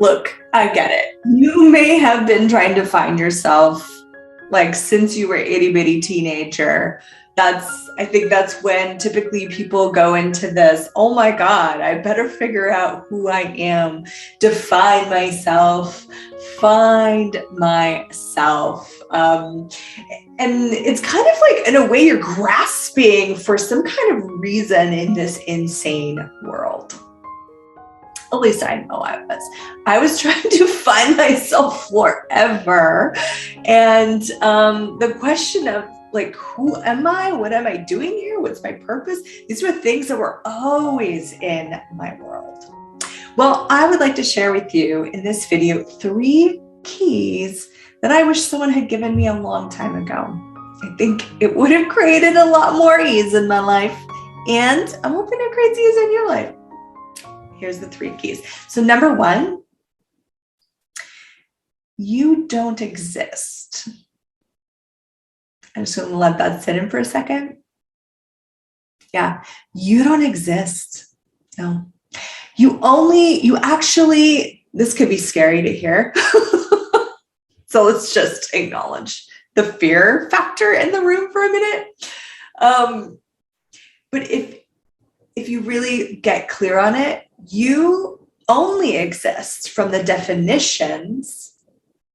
Look, I get it. You may have been trying to find yourself like since you were itty bitty teenager. I think that's when typically people go into this, oh my God, I better figure out who I am, define myself, find myself. And it's kind of like, in a way, you're grasping for some kind of reason in this insane world. At least I know I was. I was trying to find myself forever. And the question of like, who am I? What am I doing here? What's my purpose? These were things that were always in my world. Well, I would like to share with you in this video 3 keys that I wish someone had given me a long time ago. I think it would have created a lot more ease in my life. And I'm hoping it creates ease in your life. Here's the 3 keys. So number 1, you don't exist. I'm just going to let that sit in for a second. Yeah, you don't exist. No, you actually, this could be scary to hear. So let's just acknowledge the fear factor in the room for a minute. But if you really get clear on it, you only exist from the definitions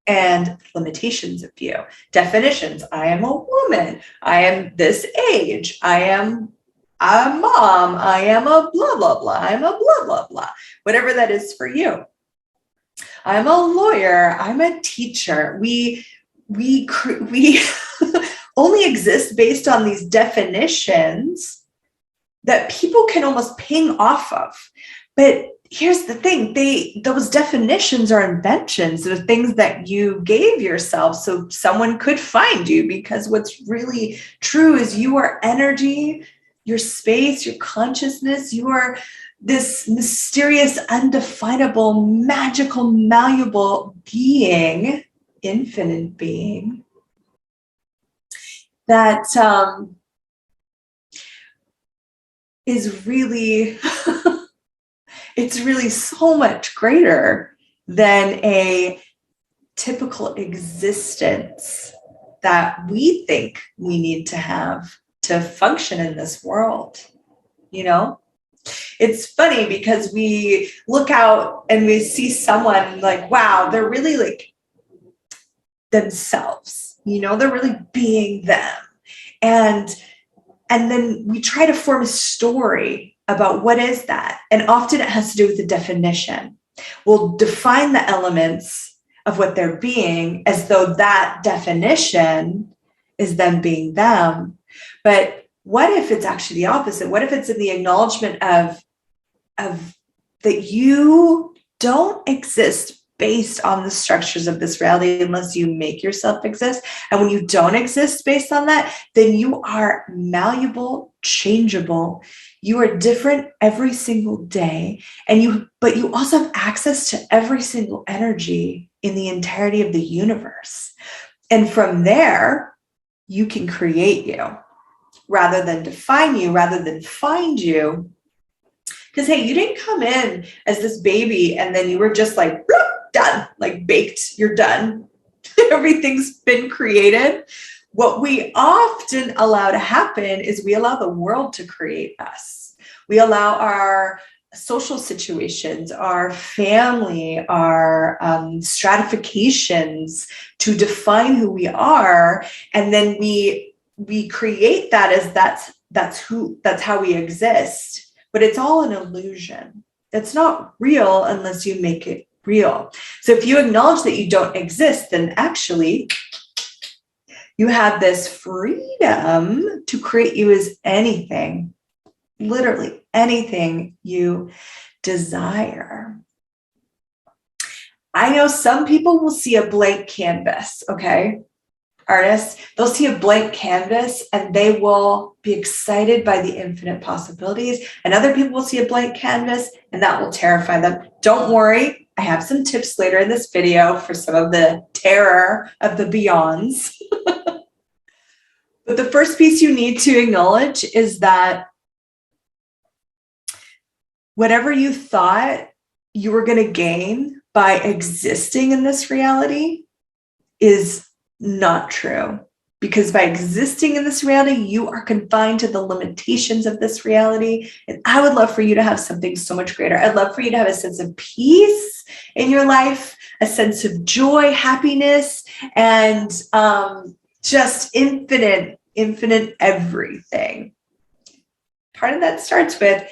and limitations of you. Definitions: I am a woman, I am this age, I am a mom, I am a blah, blah, blah, I'm a blah, blah, blah, whatever that is for you. I'm a lawyer, I'm a teacher. We only exist based on these definitions that people can almost ping off of. But here's the thing, those definitions are inventions. They're things that you gave yourself so someone could find you, because what's really true is you are energy, your space, your consciousness. You are this mysterious, undefinable, magical, malleable being, infinite being, that is really... it's really so much greater than a typical existence that we think we need to have to function in this world. You know, it's funny because we look out and we see someone like, wow, they're really like themselves, you know, they're really being them. And then we try to form a story about what is that. And often it has to do with the definition. We'll define the elements of what they're being as though that definition is them being them. But what if it's actually the opposite? What if it's in the acknowledgement of that you don't exist based on the structures of this reality unless you make yourself exist? And when you don't exist based on that, then you are malleable, changeable. You are different every single day. But you also have access to every single energy in the entirety of the universe. And from there, you can create you rather than define you, rather than find you. Because, hey, you didn't come in as this baby and then you were just like, done, like baked, you're done. Everything's been created. What we often allow to happen is we allow the world to create us. We allow our social situations, our family, our stratifications to define who we are. And then we create that as that's how we exist. But it's all an illusion. It's not real unless you make it real. So if you acknowledge that you don't exist, then actually you have this freedom to create you as anything, literally anything you desire. I know some people will see a blank canvas, okay? Artists, they'll see a blank canvas and they will be excited by the infinite possibilities. And other people will see a blank canvas and that will terrify them. Don't worry, I have some tips later in this video for some of the terror of the beyonds. But the first piece you need to acknowledge is that whatever you thought you were going to gain by existing in this reality is not true. Because by existing in this reality, you are confined to the limitations of this reality. And I would love for you to have something so much greater. I'd love for you to have a sense of peace in your life, a sense of joy, happiness, and just infinite everything. Part of that starts with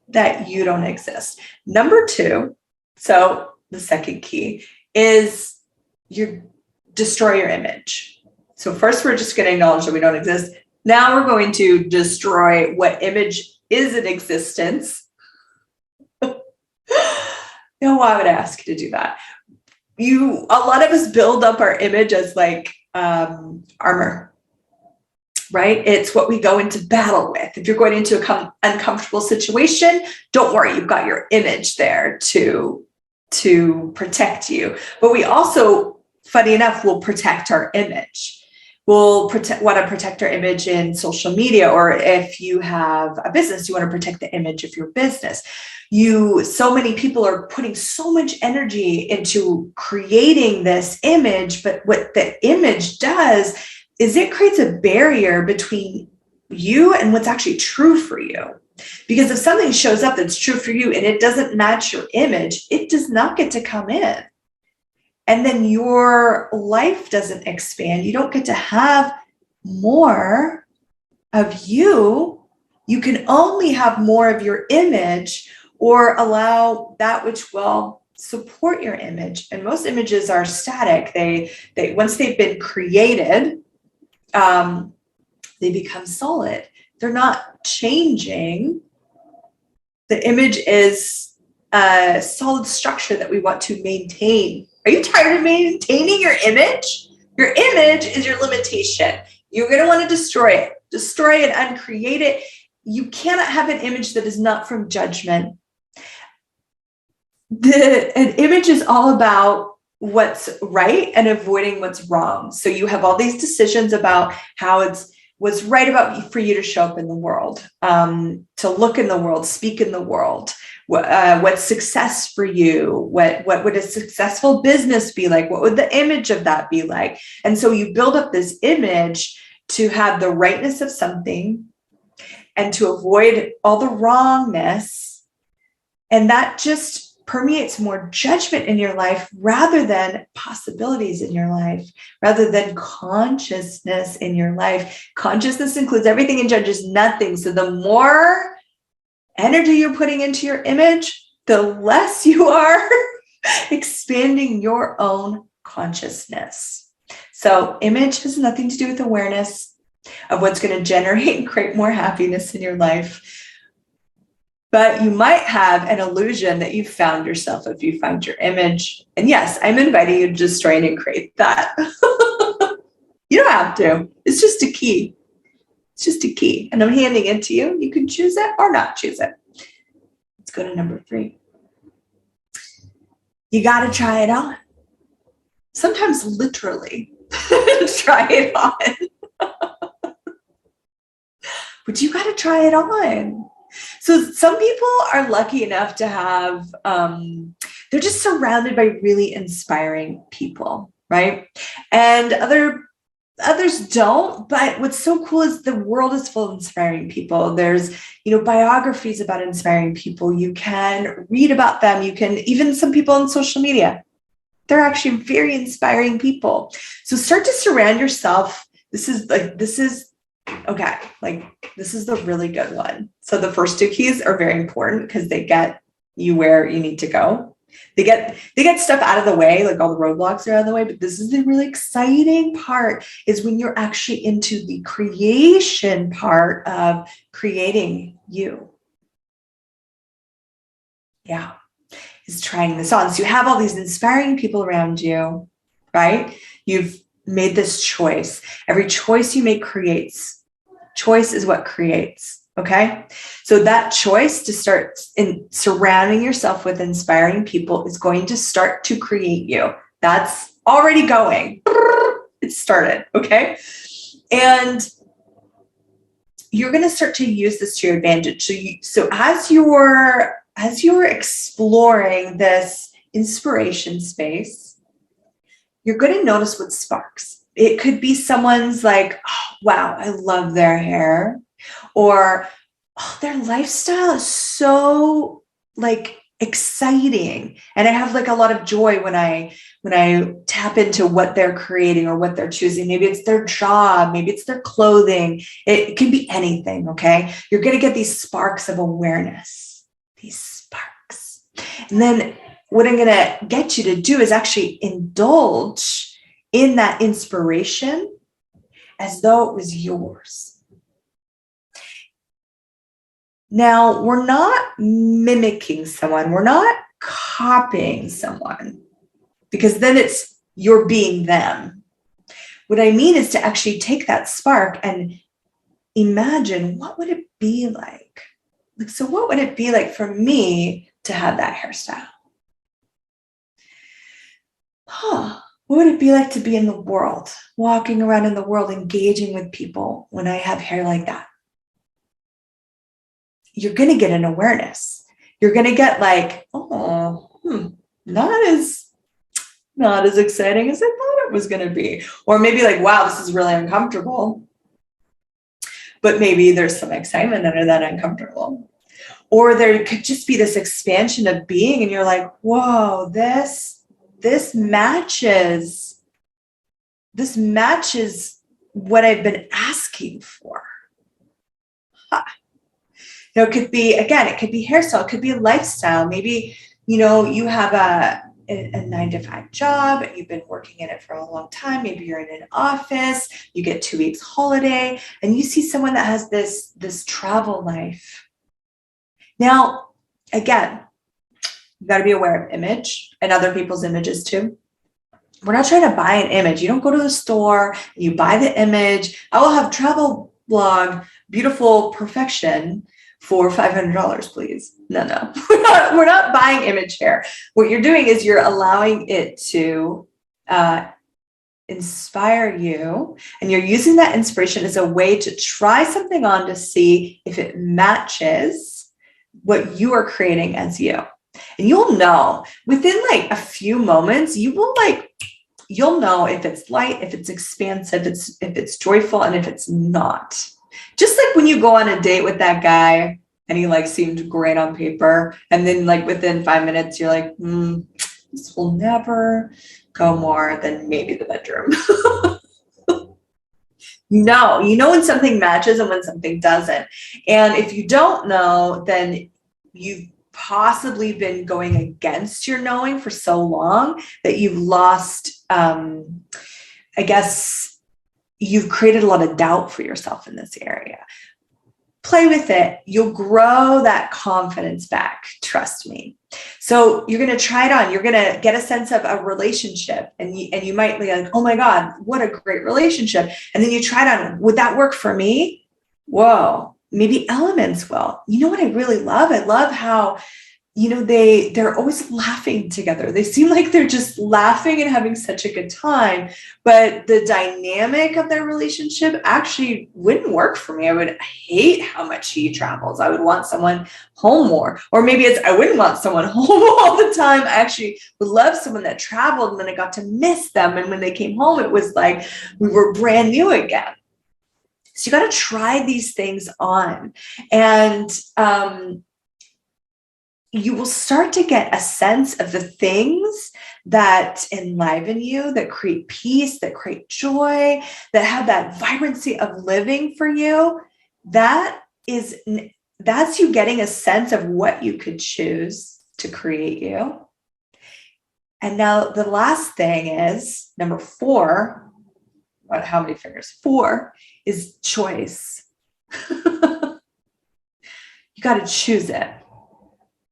that you don't exist. Number two, so the second key is destroy your image. So first, we're just going to acknowledge that we don't exist. Now we're going to destroy what image is in existence. No, I would ask you to do that. A lot of us build up our image as like armor, right? It's what we go into battle with. If you're going into an uncomfortable situation, don't worry, you've got your image there to protect you. But we also, funny enough, will protect our image. We'll want to protect our image in social media, or if you have a business, you want to protect the image of your business. So many people are putting so much energy into creating this image, but what the image does is it creates a barrier between you and what's actually true for you. Because if something shows up that's true for you and it doesn't match your image, it does not get to come in. And then your life doesn't expand. You don't get to have more of you. You can only have more of your image or allow that which will support your image. And most images are static. They once they've been created, they become solid. They're not changing. The image is a solid structure that we want to maintain. Are you tired of maintaining your image? Your image is your limitation. You're going to want to destroy it and uncreate it. You cannot have an image that is not from judgment. An image is all about what's right and avoiding what's wrong. So you have all these decisions about what's right for you to show up in the world, to look in the world, speak in the world. What's success for you? What would a successful business be like? What would the image of that be like? And so you build up this image to have the rightness of something and to avoid all the wrongness. And that just permeates more judgment in your life rather than possibilities in your life, rather than consciousness in your life. Consciousness includes everything and judges nothing. So the more energy you're putting into your image, the less you are expanding your own consciousness. So image has nothing to do with awareness of what's going to generate and create more happiness in your life. But you might have an illusion that you've found yourself if you find your image. And yes, I'm inviting you to destroy and create that. You don't have to. It's just a key. It's just a key. And I'm handing it to you. You can choose it or not choose it. Let's go to number 3. You got to try it on. Sometimes literally try it on. But you got to try it on. So some people are lucky enough to have, they're just surrounded by really inspiring people, right? And others don't, but what's so cool is the world is full of inspiring people. There's, biographies about inspiring people. You can read about them. You can, even some people on social media, they're actually very inspiring people. So start to surround yourself. This is the really good one. So the first 2 keys are very important because they get you where you need to go. They get stuff out of the way, like all the roadblocks are out of the way. But this is the really exciting part, is when you're actually into the creation part of creating you. Yeah, is trying this on. So you have all these inspiring people around you, right? You've made this choice. Every choice you make creates. Choice is what creates. Okay. So that choice to start in surrounding yourself with inspiring people is going to start to create you. That's already going. It started. Okay. And you're going to start to use this to your advantage. So as you're exploring this inspiration space, you're going to notice what sparks. It could be someone's like, oh, wow, I love their hair. Or, oh, their lifestyle is so like exciting. And I have like a lot of joy when I tap into what they're creating or what they're choosing. Maybe it's their job, maybe it's their clothing. It can be anything. Okay. You're going to get these sparks of awareness, these sparks. And then what I'm going to get you to do is actually indulge in that inspiration as though it was yours. Now, we're not mimicking someone. We're not copying someone, because then it's you're being them. What I mean is to actually take that spark and imagine, what would it be like? So what would it be like for me to have that hairstyle? What would it be like to be in the world, walking around in the world, engaging with people when I have hair like that? You're going to get an awareness. You're going to get like, not as exciting as I thought it was going to be. Or maybe like, wow, this is really uncomfortable. But maybe there's some excitement under that uncomfortable. Or there could just be this expansion of being, and you're like, whoa, this matches what I've been asking for. It could be, again, it could be hairstyle, it could be a lifestyle. Maybe, you have a 9-to-5 job, you've been working in it for a long time. Maybe you're in an office, you get 2 weeks holiday, and you see someone that has this travel life. Now, again, you got to be aware of image and other people's images too. We're not trying to buy an image. You don't go to the store and you buy the image. I will have travel blog, beautiful perfection for $500, please. No. We're not buying image here. What you're doing is you're allowing it to inspire you, and you're using that inspiration as a way to try something on to see if it matches what you are creating as you. And you'll know within like a few moments, you'll know if it's light, if it's expansive, if it's joyful, and if it's not. Just like when you go on a date with that guy and he like seemed great on paper, and then like within 5 minutes you're like, this will never go more than maybe the bedroom. No, you know when something matches and when something doesn't. And if you don't know, then you've possibly been going against your knowing for so long that you've lost, I guess you've created a lot of doubt for yourself in this area. Play with it. You'll grow that confidence back. Trust me. So you're going to try it on. You're going to get a sense of a relationship, and you might be like, oh my God, what a great relationship. And then you try it on. Would that work for me? Whoa, maybe elements will. You know what I really love? I love how, they're always laughing together. They seem like they're just laughing and having such a good time, but the dynamic of their relationship actually wouldn't work for me. I would hate how much he travels. I would want someone home more. Or maybe it's, I wouldn't want someone home all the time. I actually would love someone that traveled, and then I got to miss them. And when they came home, it was like we were brand new again. So you got to try these things on, and, you will start to get a sense of the things that enliven you, that create peace, that create joy, that have that vibrancy of living for you. That's you getting a sense of what you could choose to create you. And now the last thing is number 4. How many fingers? 4 is choice. You got to choose it.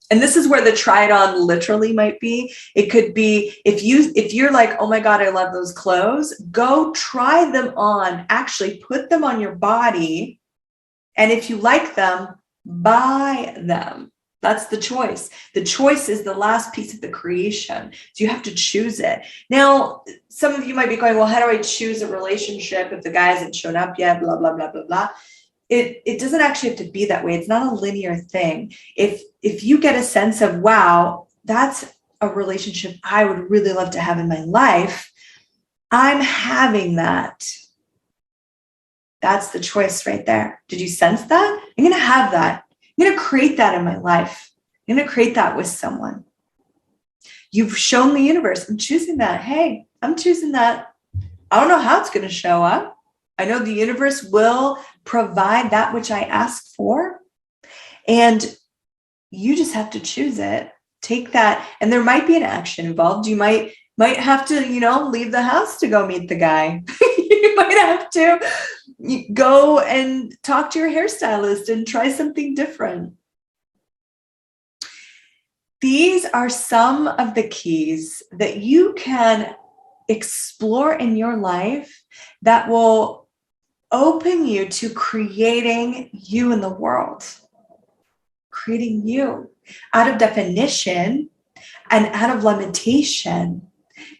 And this is where the try it on literally might be. It could be if you're like, oh my God, I love those clothes, go try them on, actually put them on your body. And if you like them, buy them. That's the choice. The choice is the last piece of the creation. So you have to choose it. Now, some of you might be going, well, how do I choose a relationship if the guy hasn't shown up yet? Blah, blah, blah, blah, blah. It doesn't actually have to be that way. It's not a linear thing. If you get a sense of, wow, that's a relationship I would really love to have in my life, I'm having that. That's the choice right there. Did you sense that? I'm going to have that. I'm going to create that in my life. I'm going to create that with someone. You've shown the universe, I'm choosing that. Hey, I'm choosing that. I don't know how it's going to show up. I know the universe will provide that which I ask for. And you just have to choose it. Take that. And there might be an action involved. You might have to, leave the house to go meet the guy. You might have to go and talk to your hairstylist and try something different. These are some of the keys that you can explore in your life that will open you to creating you in the world. Creating you out of definition and out of limitation.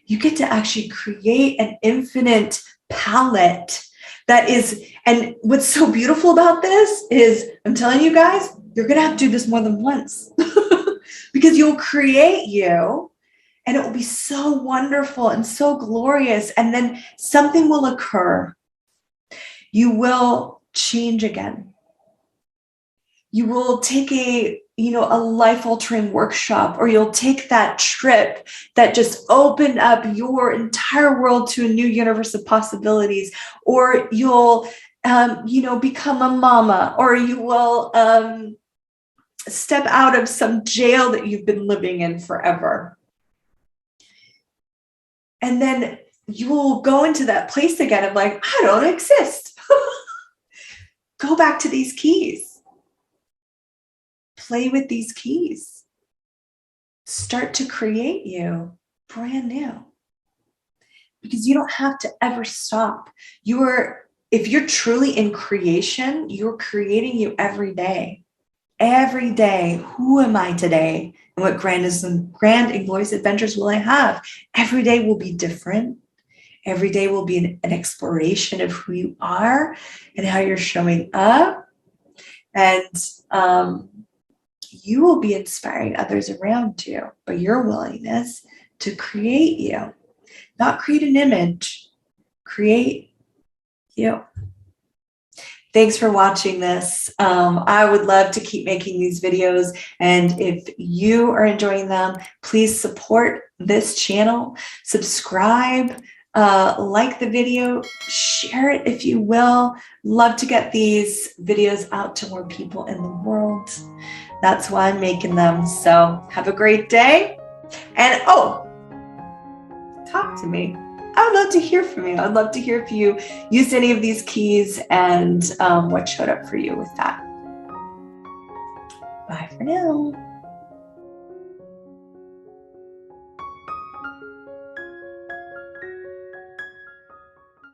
You get to actually create an infinite palette that is, and what's so beautiful about this is, I'm telling you guys, you're going to have to do this more than once because you'll create you and it will be so wonderful and so glorious. And then something will occur. You will change again. You will take a life-altering workshop, or you'll take that trip that just opened up your entire world to a new universe of possibilities, or you'll, become a mama, or you will step out of some jail that you've been living in forever. And then you will go into that place again of like, I don't exist. Go back to these keys. Play with these keys. Start to create you brand new. Because you don't have to ever stop. If you're truly in creation, you're creating you every day. Every day. Who am I today? And what grand and glorious adventures will I have? Every day will be different. Every day will be an exploration of who you are and how you're showing up. And you will be inspiring others around you by your willingness to create you. Not create an image, create you. Thanks for watching this. I would love to keep making these videos. And if you are enjoying them, please support this channel, subscribe, like the video, share it if you will. Love to get these videos out to more people in the world. That's why I'm making them. So have a great day. And talk to me. I would love to hear from you. I'd love to hear if you used any of these keys and what showed up for you with that. Bye for now.